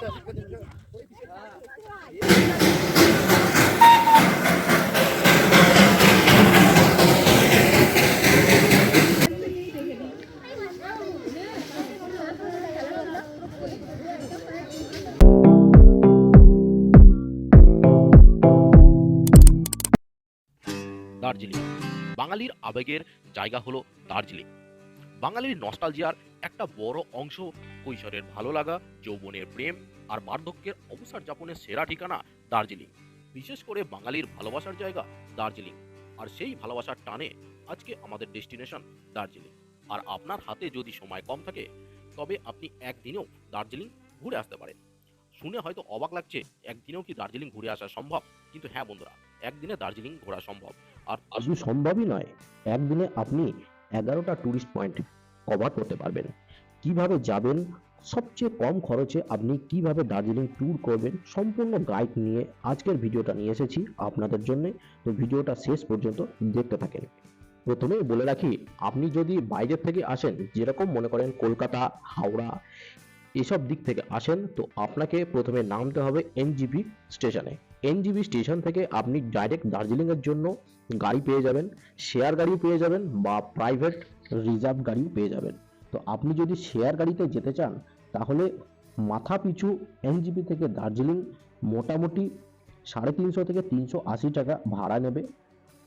দার্জিলিং বাঙালির আবেগের জায়গা হলো দার্জিলিং। বাঙালির নস্টালজিয়ার একটা বড় অংশ, কৈশোরের ভালো লাগা, যৌবনের প্রেম আর বার্ধক্যের অবসর যাপনের সেরা ঠিকানা দার্জিলিং। বিশেষ করে বাঙালির ভালোবাসার জায়গা দার্জিলিং, আর সেই ভালোবাসার টানে আজকে আমাদের ডেস্টিনেশন দার্জিলিং। আর আপনার হাতে যদি সময় কম থাকে তবে আপনি একদিনেও দার্জিলিং ঘুরে আসতে পারেন। শুনে হয়তো অবাক লাগছে, একদিনেও কি দার্জিলিং ঘুরে আসা সম্ভব? কিন্তু হ্যাঁ বন্ধুরা, একদিনে দার্জিলিং ঘোরা সম্ভব। আর শুধু সম্ভবই নয়, একদিনে আপনি 11টা ট্যুরিস্ট পয়েন্ট কভার করতে পারবেন। কিভাবে যাবেন, সবচেয়ে কম খরচে আপনি কিভাবে দার্জিলিং ট্যুর করবেন, সম্পূর্ণ গাইড নিয়ে আজকের ভিডিওটা নিয়ে এসেছি আপনাদের জন্য। তো ভিডিওটা শেষ পর্যন্ত দেখতে থাকেন। প্রথমেই বলে রাখি, আপনি যদি বাইরের থেকে আসেন, যেরকম মনে করেন কলকাতা, হাওড়া এসব দিক থেকে আসেন, তো আপনাকে প্রথমে নামতে হবে এনজিপি স্টেশনে। এনজিপি স্টেশন থেকে আপনি ডাইরেক্ট দার্জিলিংয়ের জন্য গাড়ি পেয়ে যাবেন, শেয়ার গাড়িও পেয়ে যাবেন বা প্রাইভেট রিজার্ভ গাড়িও পেয়ে যাবেন। তো আপনি যদি শেয়ার গাড়িতে যেতে চান তাহলে মাথা পিছু এনজিপি থেকে দার্জিলিং মোটামুটি 350 থেকে 380 টাকা ভাড়া নেবে।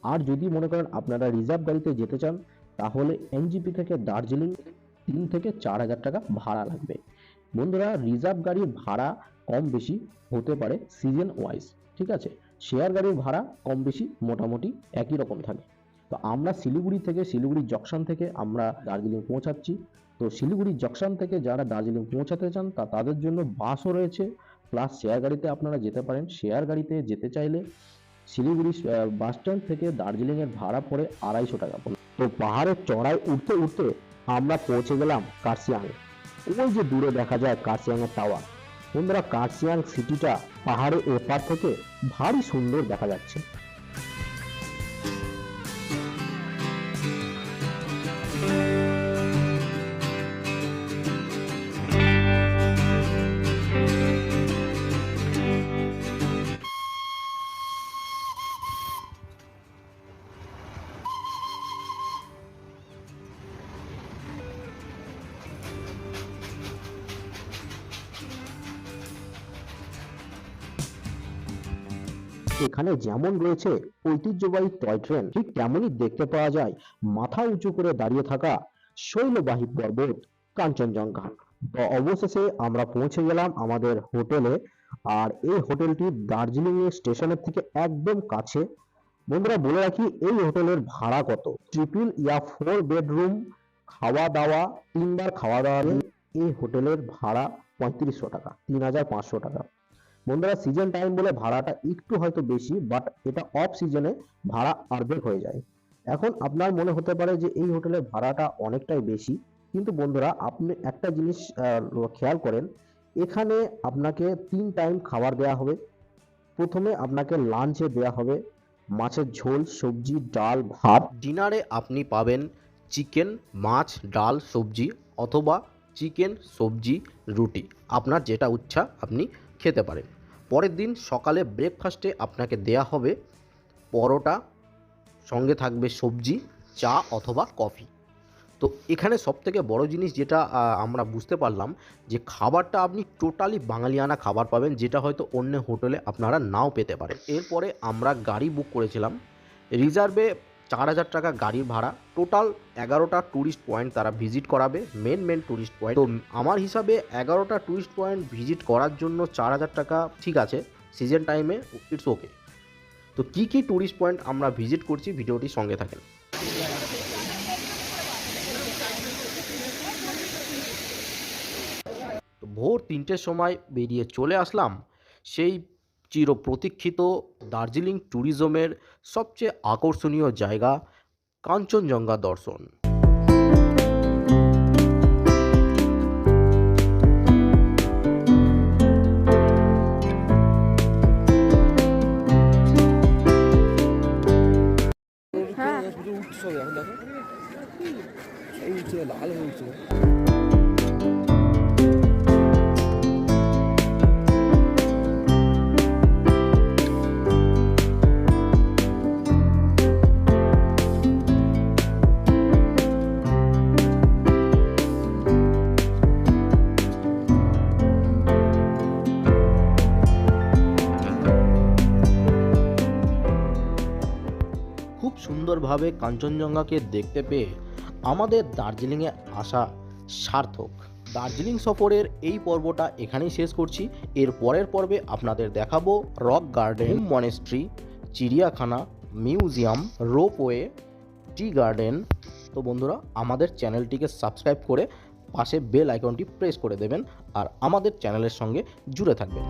আর যদি মনে করেন আপনারা রিজার্ভ গাড়িতে যেতে চান তাহলে এনজিপি থেকে দার্জিলিং 3 থেকে 4,000 টাকা ভাড়া লাগবে। বন্ধুরা, রিজার্ভ গাড়ির ভাড়া কম বেশি হতে পারে সিজন ওয়াইজ, ঠিক আছে। শেয়ার গাড়ির ভাড়া কম বেশি মোটামুটি একই রকম থাকে। তো আমরা শিলিগুড়ি জংশন থেকে আমরা দার্জিলিং পৌঁছাচ্ছি। তো শিলিগুড়ি জংশন থেকে যারা দার্জিলিং পৌঁছাতে চান তাদের জন্য বাসও রয়েছে, প্লাস শেয়ার গাড়িতে আপনারা যেতে পারেন। শেয়ার গাড়িতে যেতে চাইলে শিলিগুড়ি বাস স্ট্যান্ড থেকে দার্জিলিংয়ের ভাড়া পড়ে 250 টাকা। তো পাহাড়ের চড়াই উঠতে উঠতে আমরা পৌঁছে গেলাম কার্শিয়াং। ওই যে দূরে দেখা যায় কার্শিয়াংয়ের টাওয়ার। বন্ধুরা, কার্শিয়াং সিটিটা পাহাড়ের এপার থেকে ভারী সুন্দর দেখা যাচ্ছে। এখানে যেমন রয়েছে ঐতিহ্যবাহী টয় ট্রেন, ঠিক তেমনই দেখতে পাওয়া যায় মাথা উঁচু করে দাঁড়িয়ে থাকা শৈলবাহী পর্বত কাঞ্চনজঙ্ঘা। তো অবশেষে আমরা পৌঁছে গেলাম আমাদের হোটেলে। আর এই হোটেলটি দার্জিলিং স্টেশনের থেকে একদম কাছে। বন্ধুরা বলে রাখি, এই হোটেলের ভাড়া কত। 4 বেডরুম, খাওয়া দাওয়া 3 বার খাওয়া দাওয়া নেই। এই হোটেলের ভাড়া 3500 টাকা, 3500 টাকা। বন্ধুরা, সিজন টাইম বলে ভাড়াটা একটু হয়তো বেশি, বাট এটা অফ সিজনে ভাড়া অর্ধেক হয়ে যায়। এখন আপনার মনে হতে পারে যে এই হোটেলের ভাড়াটা অনেকটাই বেশি, কিন্তু বন্ধুরা আপনি একটা জিনিস খেয়াল করেন, এখানে আপনাকে 3 টাইম খাবার দেওয়া হবে। প্রথমে আপনাকে লাঞ্চে দেওয়া হবে মাছের ঝোল, সবজি, ডাল, ভাত। ডিনারে আপনি পাবেন চিকেন, মাছ, ডাল, সবজি, অথবা চিকেন, সবজি, রুটি, আপনার যেটা ইচ্ছা আপনি খেতে পারেন। পরের দিন সকালে ব্রেকফাস্টে আপনাকে দেয়া হবে পরোটা, সঙ্গে থাকবে সবজি, চা অথবা কফি। তো এখানে সবথেকে বড় জিনিস যেটা আমরা বুঝতে পারলাম, যে খাবারটা আপনি টোটালি বাঙালিয়ানা খাবার পাবেন, যেটা হয়তো অন্য হোটেলে আপনারা নাও পেতে পারেন। এরপরে আমরা গাড়ি বুক করেছিলাম। রিজার্ভে 4,000 টাকা গাড়ির ভাড়া। টোটাল 11টা ট্যুরিস্ট পয়েন্ট তারা ভিজিট করাবে, মেন ট্যুরিস্ট পয়েন্ট। তো আমার হিসাবে 11টা ট্যুরিস্ট পয়েন্ট ভিজিট করার জন্য 4,000 টাকা ঠিক আছে, সিজন টাইমে ইটস ওকে। তো কী কী ট্যুরিস্ট পয়েন্ট আমরা ভিজিট করছি, ভিডিওটির সঙ্গে থাকেন। তো ভোর 3টের সময় বেরিয়ে চলে আসলাম সেই চির প্রতীক্ষিত দার্জিলিং ট্যুরিজমের সবচেয়ে আকর্ষণীয় জায়গা কাঞ্চনজঙ্ঘা দর্শন। সুন্দরভাবে কাঞ্চনজঙ্ঘাকে দেখতে পেয়ে আমাদের দার্জিলিংয়ে আসা সার্থক। দার্জিলিং সফরের এই পর্বটা এখানেই শেষ করছি। এর পরের পর্বে আপনাদের দেখাবো রক গার্ডেন, মনেস্ট্রি, চিড়িয়াখানা, মিউজিয়াম, রোপওয়ে, টি গার্ডেন। তো বন্ধুরা, আমাদের চ্যানেলটিকে সাবস্ক্রাইব করে পাশে বেল আইকনটি প্রেস করে দেবেন আর আমাদের চ্যানেলের সঙ্গে জুড়ে থাকবেন।